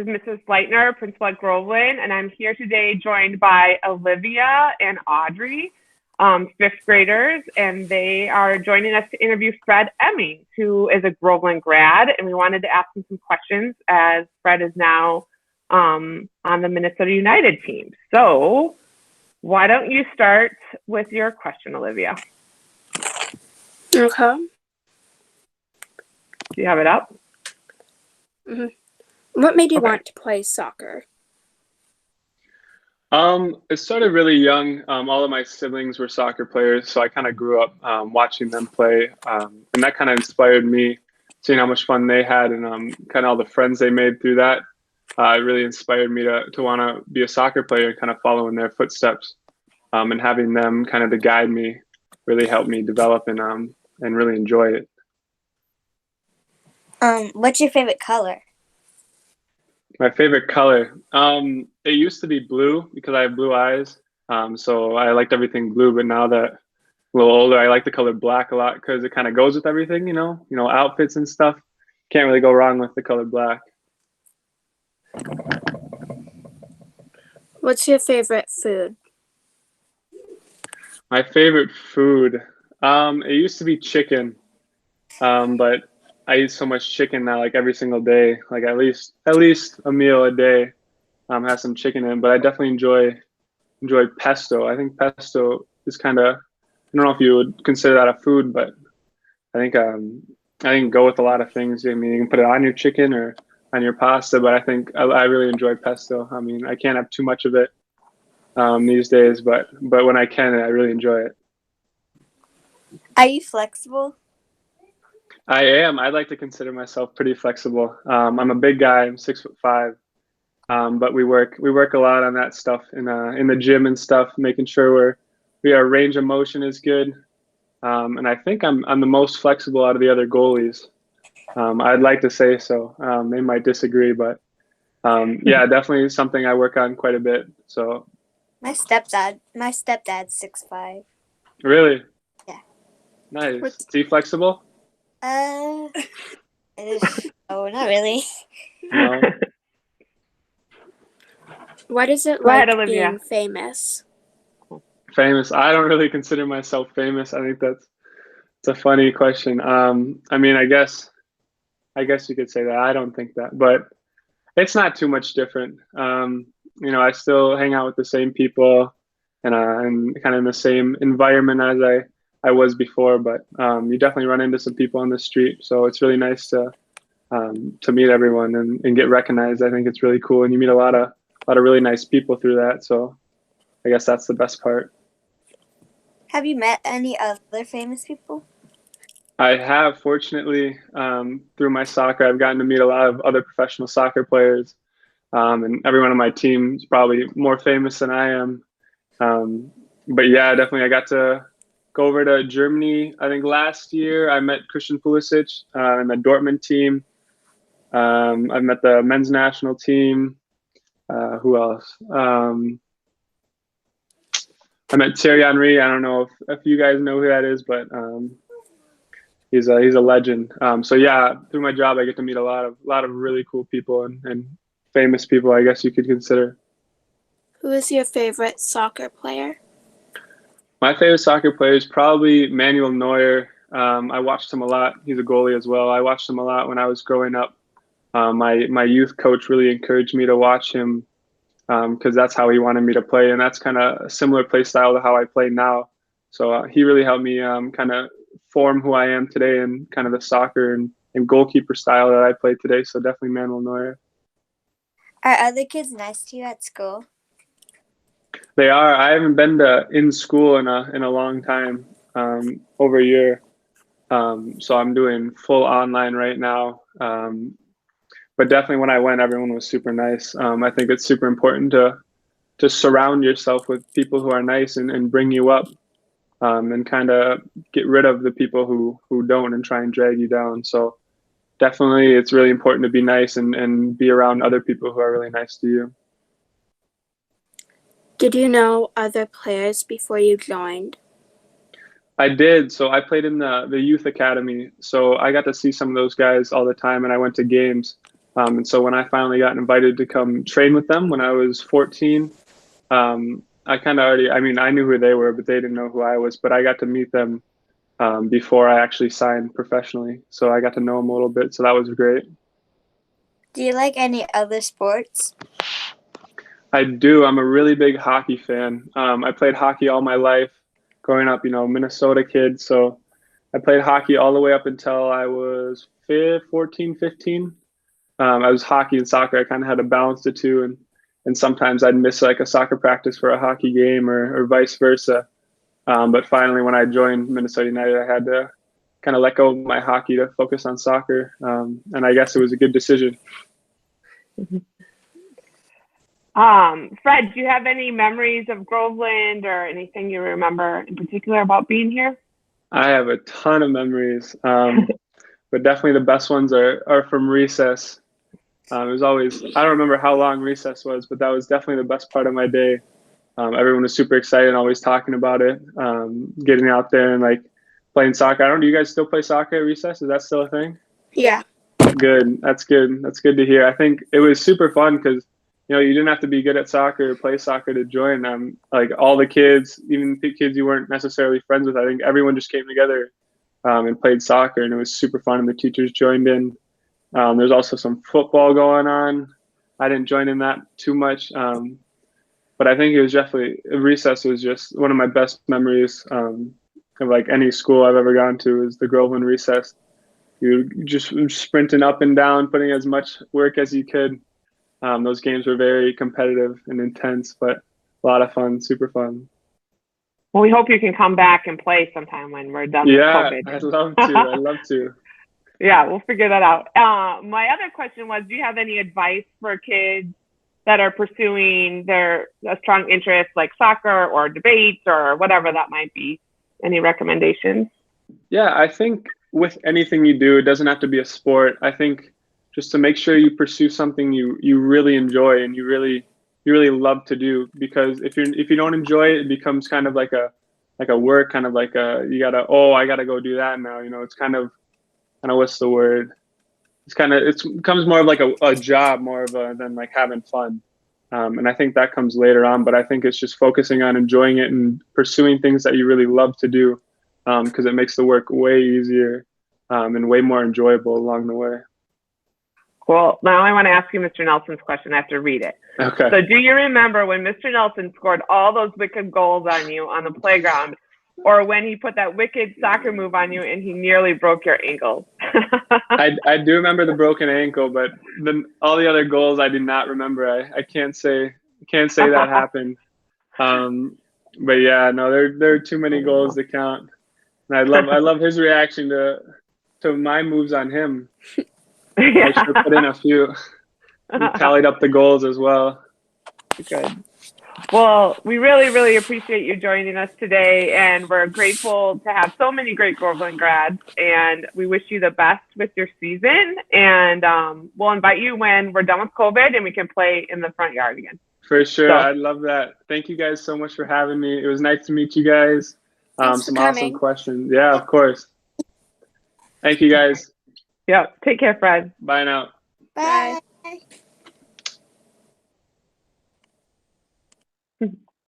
is Mrs. Lightner, principal at Groveland, and I'm here today joined by Olivia and Audrey, fifth graders, and they are joining us to interview Fred Emmings, who is a Groveland grad, and we wanted to ask him some questions as Fred is now on the Minnesota United team. So why don't you start with your question, Olivia? Okay. Do you have it up? Mm-hmm. What made you want to play soccer? It started really young. All of my siblings were soccer players, so I kind of grew up watching them play, and that kind of inspired me, seeing how much fun they had and kind of all the friends they made through that. It really inspired me to want to be a soccer player and kind of follow in their footsteps, and having them kind of to guide me really helped me develop and really enjoy it. What's your favorite color? My favorite color, it used to be blue because I have blue eyes. So I liked everything blue, but now that I'm a little older, I like the color black a lot because it kind of goes with everything, you know, outfits and stuff. Can't really go wrong with the color black. What's your favorite food? My favorite food, it used to be chicken, but I eat so much chicken now, like every single day, like at least a meal a day has some chicken in it. But I definitely enjoy pesto. I think pesto is kind of, I don't know if you would consider that a food, but I think go with a lot of things. I mean, you can put it on your chicken or on your pasta, but I think I really enjoy pesto. I mean, I can't have too much of it these days, but when I can, I really enjoy it. Are you flexible? I am. I'd like to consider myself pretty flexible. I'm a big guy. I'm 6'5", but we work a lot on that stuff in the gym and stuff, making sure our range of motion is good. And I think I'm the most flexible out of the other goalies. I'd like to say so. They might disagree, but yeah, definitely something I work on quite a bit. So My stepdad's 6'5". really, Yeah. Nice. Is he flexible? It is. Oh, not really. No. What is it Go like ahead, Olivia. being famous? Famous. I don't really consider myself famous. I think it's a funny question. I mean, I guess you could say that. I don't think that, but it's not too much different. I still hang out with the same people and kind of in the same environment as I was before, but you definitely run into some people on the street. So it's really nice to meet everyone and get recognized. I think it's really cool, and you meet a lot of really nice people through that. So I guess that's the best part. Have you met any other famous people? I have, fortunately, through my soccer, I've gotten to meet a lot of other professional soccer players, and everyone on my team is probably more famous than I am. But yeah, definitely, I got to go over to Germany. I think last year I met Christian Pulisic and the Dortmund team. I've met the men's national team. Who else? I met Thierry Henry. I don't know if you guys know who that is, but he's a legend. So yeah, through my job, I get to meet a lot of really cool people and famous people, I guess you could consider. Who is your favorite soccer player? My favorite soccer player is probably Manuel Neuer. I watched him a lot. He's a goalie as well. I watched him a lot when I was growing up. My youth coach really encouraged me to watch him because that's how he wanted me to play, and that's kind of a similar play style to how I play now. So he really helped me kind of form who I am today and kind of the soccer and goalkeeper style that I play today. So definitely Manuel Neuer. Are other kids nice to you at school? They are. I haven't been in school in a long time, over a year. So I'm doing full online right now. But definitely when I went, everyone was super nice. I think it's super important to surround yourself with people who are nice and bring you up, and kind of get rid of the people who don't and try and drag you down. So definitely it's really important to be nice and be around other people who are really nice to you. Did you know other players before you joined? I did. So I played in the youth academy. So I got to see some of those guys all the time, and I went to games. And so when I finally got invited to come train with them when I was 14, I kind of already, I mean, I knew who they were, but they didn't know who I was. But I got to meet them before I actually signed professionally. So I got to know them a little bit. So that was great. Do you like any other sports? I do. I'm a really big hockey fan. I played hockey all my life growing up, Minnesota kid. So I played hockey all the way up until I was 14, 15. I was hockey and soccer. I kind of had to balance the two. And sometimes I'd miss like a soccer practice for a hockey game or vice versa. But finally, when I joined Minnesota United, I had to kind of let go of my hockey to focus on soccer. And I guess it was a good decision. Fred, do you have any memories of Groveland or anything you remember in particular about being here? I have a ton of memories, but definitely the best ones are from recess. It was always, I don't remember how long recess was, but that was definitely the best part of my day. Everyone was super excited and always talking about it, getting out there and like playing soccer. Do you guys still play soccer at recess? Is that still a thing? Yeah. Good. That's good. That's good to hear. I think it was super fun because, you didn't have to be good at soccer or play soccer to join. Like all the kids, even the kids you weren't necessarily friends with, I think everyone just came together and played soccer, and it was super fun. And the teachers joined in. There's also some football going on. I didn't join in that too much, but I think it was definitely recess was just one of my best memories of like any school I've ever gone to is the Groveland recess. You just sprinting up and down, putting as much work as you could. Those games were very competitive and intense, but a lot of fun, super fun. Well, we hope you can come back and play sometime when we're done with COVID. Yeah, I'd love to. I'd love to. Yeah, we'll figure that out. My other question was, do you have any advice for kids that are pursuing a strong interest like soccer or debates or whatever that might be? Any recommendations? Yeah, I think with anything you do, it doesn't have to be a sport. I think just to make sure you pursue something you really enjoy and you really love to do, because if you don't enjoy it, it becomes kind of like a work, kind of like I gotta go do that now. It's kind of what's the word? It becomes more of like a job, more of than like having fun. And I think that comes later on, but I think it's just focusing on enjoying it and pursuing things that you really love to do, because it makes the work way easier and way more enjoyable along the way. Cool. Now I want to ask you Mr. Nelson's question. I have to read it. Okay. So do you remember when Mr. Nelson scored all those wicked goals on you on the playground, or when he put that wicked soccer move on you and he nearly broke your ankle? I do remember the broken ankle, but all the other goals I do not remember. I can't say that happened. But yeah, no, there are too many goals to count. And I love his reaction to my moves on him. Yeah. I should have put in a few. He tallied up the goals as well. Good. Well, we really, really appreciate you joining us today, and we're grateful to have so many great Groveland grads, and we wish you the best with your season, and we'll invite you when we're done with COVID and we can play in the front yard again. For sure. I'd love that. Thank you guys so much for having me. It was nice to meet you guys. Some awesome questions. Yeah, of course. Thank you guys. Yeah. Take care, Fred. Bye now. Bye.